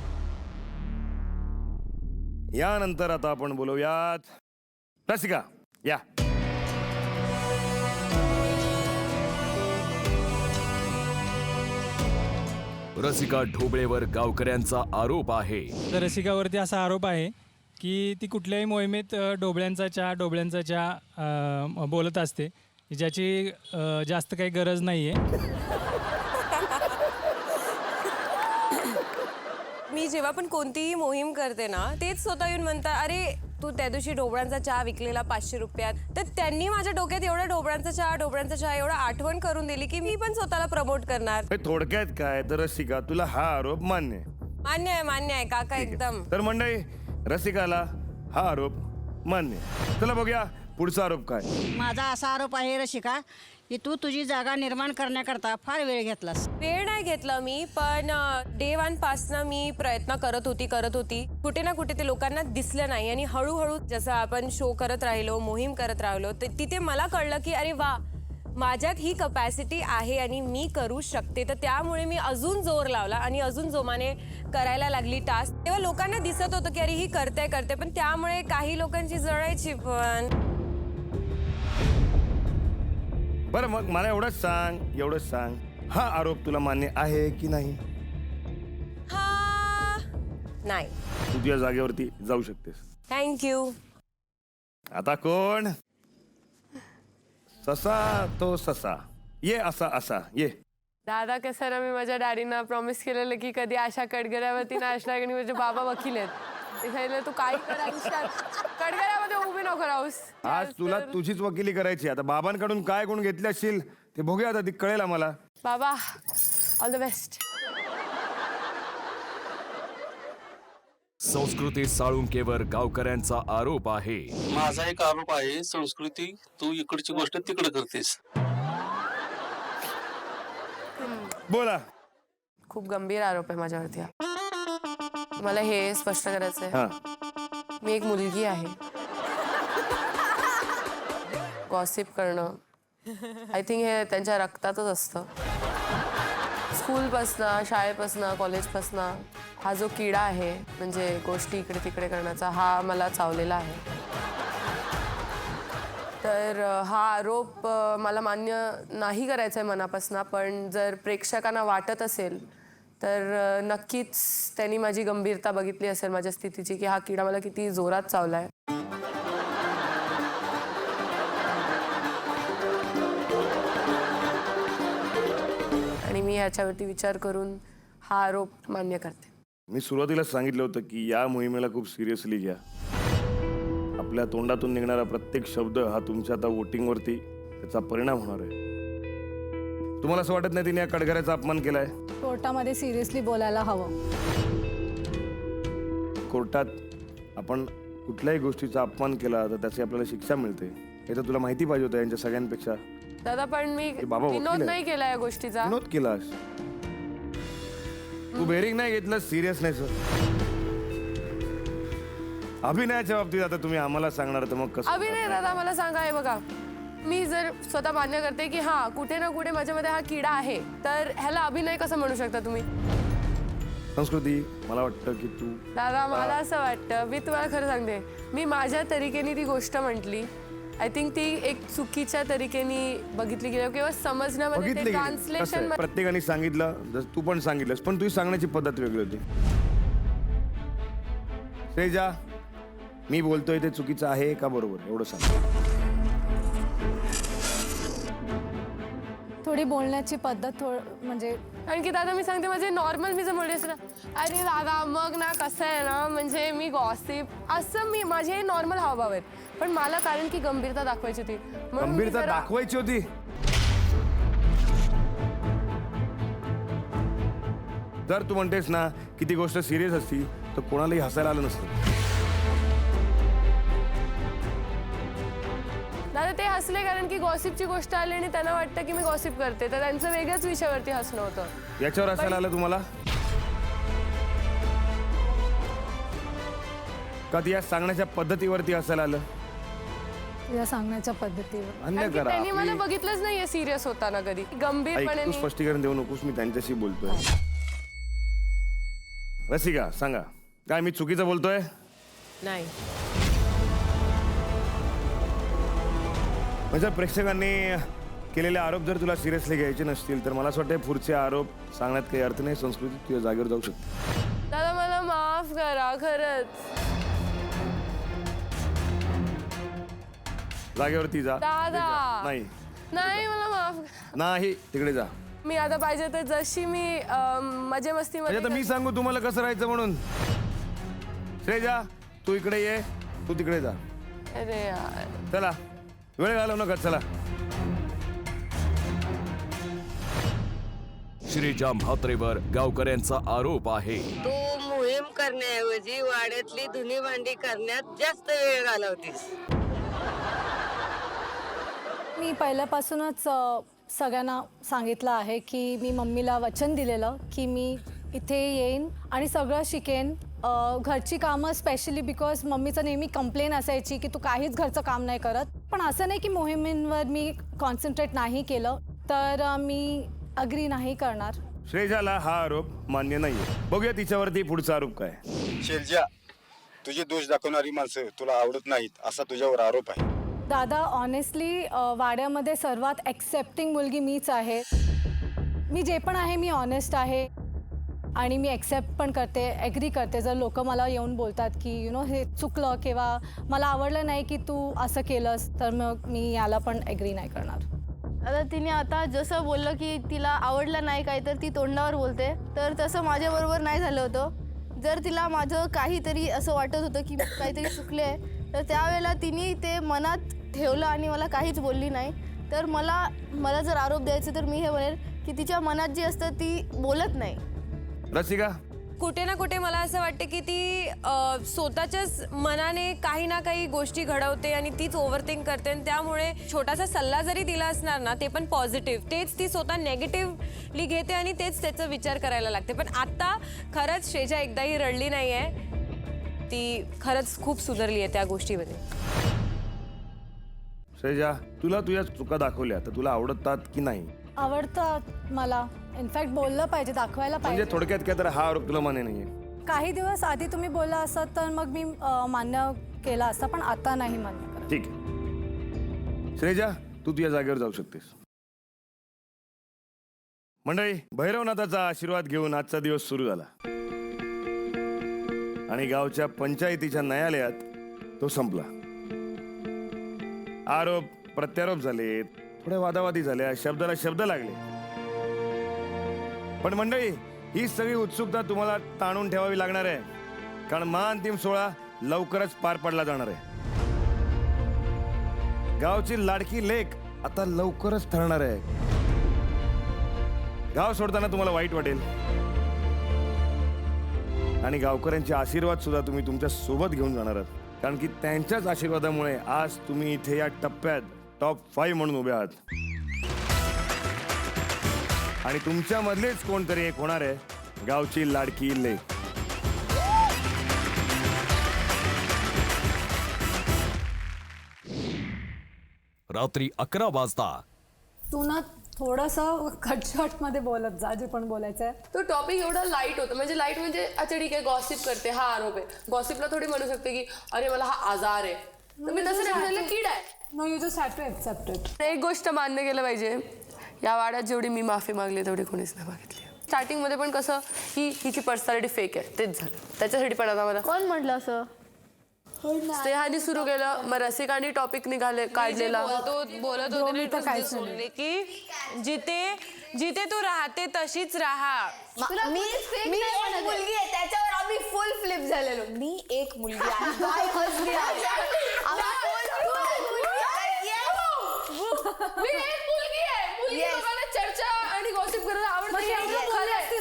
[SPEAKER 2] यानंतर आता आपण बोलूयात रसिका, या.
[SPEAKER 12] रसिका ढोबळेवर गावकऱ्यांचा आरोप आहे.
[SPEAKER 15] तर रसिकावरती असा आरोप आहे की ती कुठल्याही मोहिमेत डोबळ्यांचा चहा बोलत असते, ज्याची जास्त काही गरज नाही आहे.
[SPEAKER 9] मी जेव्हा पण कोणतीही मोहीम करते ना, तेच स्वतः येऊन म्हणतात अरे तू त्या दिवशी ढोबळांचा चहा विकलेला 500 रुपयात. तर त्यांनी माझ्या डोक्यात एवढा ढोबळांचा चहा एवढा आठवण करून दिली की मी पण स्वतःला प्रमोट करणार.
[SPEAKER 2] थोडक्यात काय तर रसिका, तुला हा आरोप मान्य आहे?
[SPEAKER 9] मान्य आहे काका, एकदम.
[SPEAKER 2] तर मंडळी, रसिकाला हा आरोप मान्य. चला बघूया पुढचा आरोप काय.
[SPEAKER 16] माझा असा आरोप आहे रसिका की तू तुझी जागा निर्माण करण्याकरता फार वेळ घेतलास.
[SPEAKER 9] वेळ नाही घेतला मी, पण डे 1 पासनं मी प्रयत्न करत होती. कुठे ना कुठे ते लोकांना दिसलं नाही आणि हळूहळू जसं आपण शो करत राहिलो, मोहीम करत राहिलो, तिथे मला कळलं की अरे वा, माझ्यात ही कपॅसिटी आहे आणि मी करू शकते. तर त्यामुळे मी अजून जोर लावला आणि अजून जोमाने करायला लागली टास्क. तेव्हा लोकांना दिसत होतं की अरे ही करते, पण त्यामुळे काही लोकांची जळायची पण.
[SPEAKER 2] बरं, मग मला एवढंच सांग, हा आरोप तुला मान्य आहे की नाही?
[SPEAKER 9] नाही.
[SPEAKER 2] तू तुझ्या जागेवरती जाऊ शकतेस.
[SPEAKER 9] थँक्यू.
[SPEAKER 2] आता कोण? ससा तो ससा, ये असा ये.
[SPEAKER 4] दादा कसं ना, मी माझ्या डॅडीना प्रॉमिस केलेलं की कधी अशा कडगड्यावरती नाचणार, आणि माझे बाबा वकील आहेत. ते सांगितलं तू काही कर आयुष्यात, कडगड्यामध्ये उभी नको राहूस.
[SPEAKER 2] आज तुला तुझीच वकिली करायची. आता बाबांकडून काय गुण घेतले असशील ते बघूया, आता ती कळेल आम्हाला.
[SPEAKER 4] बाबा ऑल द बेस्ट.
[SPEAKER 12] संस्कृती साळुंकेवर गावकऱ्यांचा आरोप आहे.
[SPEAKER 17] माझा एक आरोप आहे, संस्कृती तू इकडची गोष्ट तिकडे करतेस.
[SPEAKER 2] बोला.
[SPEAKER 4] खूप गंभीर आरोप आहे माझ्यावरती हा. मला हे स्पष्ट करायचंय, मी एक मुलगी आहे. गॉसिप करणं आय थिंक हे त्यांच्या रक्तातच असतं. स्कूलपासनं, शाळेपासनं, कॉलेजपासनं हा जो किडा आहे, म्हणजे गोष्टी इकडे तिकडे करण्याचा, हा मला चावलेला आहे. तर हा आरोप मला मान्य नाही करायचा आहे मनापासून, पण जर प्रेक्षकांना वाटत असेल तर नक्कीच त्यांनी माझी गंभीरता बघितली असेल माझ्या स्थितीची, की हा किडा मला किती जोरात चावला आहे. आणि मी ह्याच्यावरती विचार करून हा आरोप मान्य करते.
[SPEAKER 2] मी सुरुवातीला सांगितलं होतं की या मोहिमेला खूप सिरियसली घ्या. आपल्या तोंडातून निघणारा प्रत्येक शब्द हा तुमच्या आता वोटिंगवरती त्याचा परिणाम होणार आहे. तुम्हाला असं वाटत नाही तिने या कडगऱ्याचा अपमान केलाय?
[SPEAKER 3] कोर्टामध्ये सिरियसली बोलायला हवं.
[SPEAKER 2] कोर्टात आपण कुठल्याही गोष्टीचा अपमान केला तर त्याची आपल्याला शिक्षा मिळते. हे तर तुला माहिती पाहिजे होतं यांच्या सगळ्यांपेक्षा.
[SPEAKER 4] दादा पण मी
[SPEAKER 2] बाबा वकील
[SPEAKER 4] विनोद
[SPEAKER 2] आहे.
[SPEAKER 4] नाही केला या गोष्टीचा.
[SPEAKER 2] विनोद केलास तू, बेरिंग नाही घेतलं सिरियसनेस. अभिनयाच्या बाबतीत आता तुम्ही आम्हाला सांगणार तर मग कसं?
[SPEAKER 4] अभिनय दादा मला सांगा, हे बघा, मी जर स्वतः मान्य करते की हा कुठे ना कुठे माझ्यामध्ये हा किडा आहे, तर ह्याला अभिनय कसं म्हणू शकता तुम्ही?
[SPEAKER 2] संस्कृती, मला वाटतं की तू
[SPEAKER 4] दादा मला असं वाटतं, मी तुम्हाला खरं सांगते, मी माझ्या तरीकेने ती गोष्ट म्हटली. आय थिंक ती एक चुकीच्या तरीकेने बघितली गेली किंवा समजण्यामध्ये
[SPEAKER 2] बघितली गेली. कसं आहे,
[SPEAKER 4] ट्रान्सलेशन.
[SPEAKER 2] प्रत्येकाने सांगितलं, जसं तू पण सांगितलंस, पण तुझी सांगण्याची पद्धत वेगळी होती. श्रेजा, मी बोलतोय ते चुकीचं आहे का बरोबर, एवढं सांग.
[SPEAKER 3] थोडी बोलण्याची पद्धत म्हणजे
[SPEAKER 4] कारण की दादा मी सांगते, माझे नॉर्मल मी जर म्हणले असं ना, अरे दादा मग ना कसं आहे ना, म्हणजे मी गॉसिप असं, मी माझे नॉर्मल हावभाव आहेत, पण मला कारण की गंभीरता दाखवायची होती. म्हणून मी
[SPEAKER 2] गंभीरता
[SPEAKER 4] जरा-
[SPEAKER 2] दाखवायची होती. जर तू म्हणतेस ना की ती गोष्ट सिरियस असती तर कोणालाही हसायला आलं नसतं.
[SPEAKER 4] दादा ते हसले कारण की गॉसिपची गोष्ट आली आणि त्यांना वाटतं की मी गॉसिप करते, तर त्यांचं वेगळ्याच विषयावरती हसणं होतं.
[SPEAKER 2] याच्यावर हसायला आलं तुम्हाला का? ती या सांगण्याच्या पद्धतीवरती हसायला आलं?
[SPEAKER 3] तुला सांगण्याच्या पद्धतीवर
[SPEAKER 2] अन्य
[SPEAKER 4] कारण की
[SPEAKER 2] करा.
[SPEAKER 4] त्यांनी मला बघितलंच नाहीये सिरियस होताना कधी
[SPEAKER 2] ऐक,
[SPEAKER 4] गंभीरपणे.
[SPEAKER 2] तू स्पष्टीकरण देऊ नकोस, मी त्यांच्याशी बोलतोय. रसिका सांगा, काय मी चुकीचं बोलतोय?
[SPEAKER 9] नाही.
[SPEAKER 2] म्हणजे प्रेक्षकांनी केलेले आरोप जर तुला सिरियसली घ्यायचे नसतील तर मला असं वाटतं पुढचे आरोप सांगण्यात काही अर्थ नाही. संस्कृती तुझ्या जागेवर जाऊ शकते.
[SPEAKER 4] दादा मला माफ करा खरंच.
[SPEAKER 2] जागेवरती जा.
[SPEAKER 4] दादा
[SPEAKER 2] नाही
[SPEAKER 4] नाही मला माफ करा.
[SPEAKER 2] नाही, तिकडे जा.
[SPEAKER 4] मी आता पाहिजे तर जशी मी मजे मस्ती
[SPEAKER 2] म्हणजे आता मी सांगू तुम्हाला कसं राहायचं म्हणून? श्रेजा, तू इकडे ये, तू तिकडे जा.
[SPEAKER 4] अरे यार,
[SPEAKER 2] चला, वेळ घालवू नका, चला.
[SPEAKER 12] श्रीजा म्हात्रेवर गावकऱ्यांचा आरोप आहे.
[SPEAKER 16] तू मोहीम करण्याऐवजी वाड्यातली धुनी भांडी करण्यात जास्त वेळ घालवतीस.
[SPEAKER 3] मी पहिल्यापासूनच सगळ्यांना सांगितलं आहे की मी मम्मीला वचन दिलेलं की मी इथे येईन आणि सगळं शिकेन. घरची कामं स्पेशली बिकॉज मम्मीचं नेहमी कंप्लेन असायची की तू काहीच घरचं काम नाही करत. पण असं नाही की मोहिमेंवर मी कॉन्सन्ट्रेट नाही केलं तर मी अग्री नाही करणार.
[SPEAKER 2] श्रेजाला हा आरोप मान्य नाहीये. बघूया तिच्यावरती पुढचा आरोप काय.
[SPEAKER 18] शेरजा, तुझे दोष दाखवणारी माणसं तुला आवडत नाहीत असा तुझ्यावर आरोप आहे.
[SPEAKER 3] दादा ऑनेस्टली वाड्यामध्ये सर्वात ॲक्सेप्टिंग मुलगी मीच आहे. मी जे पण आहे मी ऑनेस्ट आहे आणि मी ॲक्सेप्ट पण करते, ॲग्री करते. जर लोक मला येऊन बोलतात की हे चुकलं किंवा मला आवडलं नाही की तू असं केलंस तर मग मी याला पण ॲग्री नाही करणार.
[SPEAKER 5] आता तिने आता जसं बोललं की तिला आवडलं नाही काय तर ती तोंडावर बोलते, तर तसं माझ्याबरोबर नाही झालं होतं. जर तिला माझं काहीतरी असं वाटत होतं की काहीतरी चुकले तर त्यावेळेला तिने ते मनात ठेवलं आणि मला काहीच बोलली नाही. तर मला जर आरोप द्यायचे तर मी हे म्हणेल की तिच्या मनात जी असतं ती बोलत नाही.
[SPEAKER 2] रसिका,
[SPEAKER 9] कुठे ना कुठे मला असं वाटतं की ती स्वतःच्याच मनाने काही ना काही गोष्टी घडवते आणि तीच ओव्हरथिंक करते आणि त्यामुळे छोटासा सल्ला जरी दिला असणार ना ते पण पॉझिटिव्ह, तेच ती स्वतः नेगेटिव्हली घेते आणि तेच त्याचा विचार करायला लागते. पण आता खरंच श्रेजा एकदाही रडली नाही आहे, ती खरंच खूप सुधारली आहे त्या गोष्टीमध्ये.
[SPEAKER 2] श्रेजा, तुला तुझ्या चुका दाखवल्या तर तुला आवडतात की नाही?
[SPEAKER 3] आवडतं मला. इनफॅक्ट बोललं पाहिजे, दाखवायला
[SPEAKER 2] म्हणजे
[SPEAKER 3] पाहिजे.
[SPEAKER 2] थोडक्यात काय तर हा आरोप तुला मान्य नाहीये?
[SPEAKER 3] काही दिवस आधी तुम्ही बोलला असत तर मग मी मान्य केला असता, पण आता नाही मान्य करत.
[SPEAKER 2] ठीक आहे. श्रेजा, तू तुझ्या जागेवर जाऊ शकतेस. मंडळी, भैरवनाथाचा आशीर्वाद घेऊन आजचा दिवस सुरू झाला आणि गावच्या पंचायतीच्या न्यायालयात तो संपला. आरोप प्रत्यारोप झाले, थोड्या वादावादी झाल्या, शब्दाला शब्द लागले. पण मंडळी, ही सगळी उत्सुकता तुम्हाला ताणून ठेवावी लागणार आहे, कारण महाअंतिम सोहळा लवकरच पार पडला जाणार आहे. गावची लाडकी लेक आता लवकरच ठरणार आहे. गाव सोडताना तुम्हाला वाईट वाटेल आणि गावकऱ्यांचे आशीर्वाद सुद्धा तुम्ही तुमच्या सोबत घेऊन जाणार आहात, कारण की त्यांच्याच आशीर्वादामुळे आज तुम्ही इथे या टप्प्यात टॉप 5 म्हणून उभे आहात. आणि तुमच्यामधलेच कोणतरी एक होणार आहे गावची लाडकी लेक.
[SPEAKER 12] रात्री 11 वाजता
[SPEAKER 3] तू ना थोडंसं कटशॉट मध्ये बोलत जा जे पण बोलायचंय.
[SPEAKER 4] तो टॉपिक एवढा लाईट होतं, म्हणजे लाईट म्हणजे अच्छा ठीक आहे गॉसिप करते, हा आरोप आहे. गॉसिपला थोडी म्हणू शकते की अरे मला हा आजार आहे, तर मी तसं नाही म्हणाले कीड आहे.
[SPEAKER 3] No, you just have to accept it.
[SPEAKER 4] एक गोष्ट मान्य केलं पाहिजे, या वाड्यात जेवढी मी माफी मागली तेवढी कोणीच नाही मागितली. स्टार्टिंगमध्ये पण कसं की हिची पर्सनॅलिटी फेक आहे, तेच झालं. त्याच्यासाठी पण आता मला
[SPEAKER 5] कोण म्हटलं असं?
[SPEAKER 4] स्नेहाने सुरू केलं, मग रसिकाने टॉपिक काढलेला.
[SPEAKER 9] बोलत होते की जिथे तू राहते तशीच राहा.
[SPEAKER 6] मी एक मुलगी आहे, त्याच्यावर आम्ही फुल फ्लिप झालेलो. मी एक मुलगी आहे, काय हसली आहे.
[SPEAKER 4] मी एक मुलगी आहे. मुलगी लोकांना चर्चा आणि गॉसिप करायला आवडते.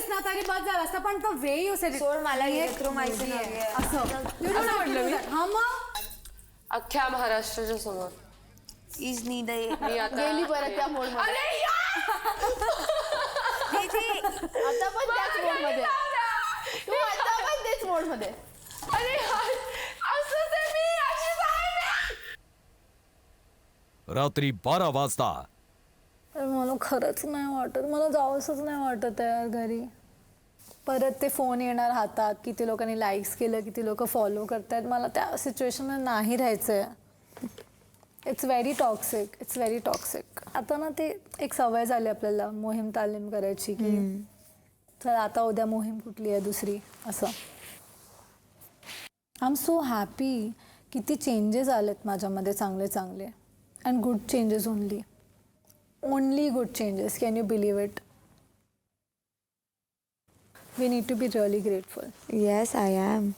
[SPEAKER 3] ना तरी बस झालं असतं, पण तो वे यू सेड
[SPEAKER 6] सोड, मला माहिती नाही
[SPEAKER 3] असं
[SPEAKER 4] म्हटलं मी.
[SPEAKER 3] हा मग
[SPEAKER 4] अख्ख्या महाराष्ट्राच्या समोर
[SPEAKER 6] इज नीड
[SPEAKER 4] मी आता
[SPEAKER 5] गेली परत त्या मोड मध्ये. आता पण त्याच मोड मध्ये तू, आता पण तेच मोड मध्ये.
[SPEAKER 4] अरे असं ते मी अशीच आहे.
[SPEAKER 12] रात्री 12 वाजता
[SPEAKER 3] मला खरंच नाही वाटत, मला जावंसच नाही वाटत आहे घरी. परत ते फोन येणार हातात, किती लोकांनी लाईक्स केलं, किती लोक फॉलो करतायत. मला त्या सिच्युएशनला नाही राहायचं आहे. It's very toxic, it's very toxic. आता ना ते एक सवय झाली आपल्याला मोहीम तालीम करायची की चल आता उद्या मोहीम कुठली आहे दुसरी असं. I am so happy. किती चेंजेस आलेत माझ्यामध्ये, चांगले चांगले and good changes only. Only good changes. Can you believe it? We need to be really grateful.
[SPEAKER 6] Yes, I am.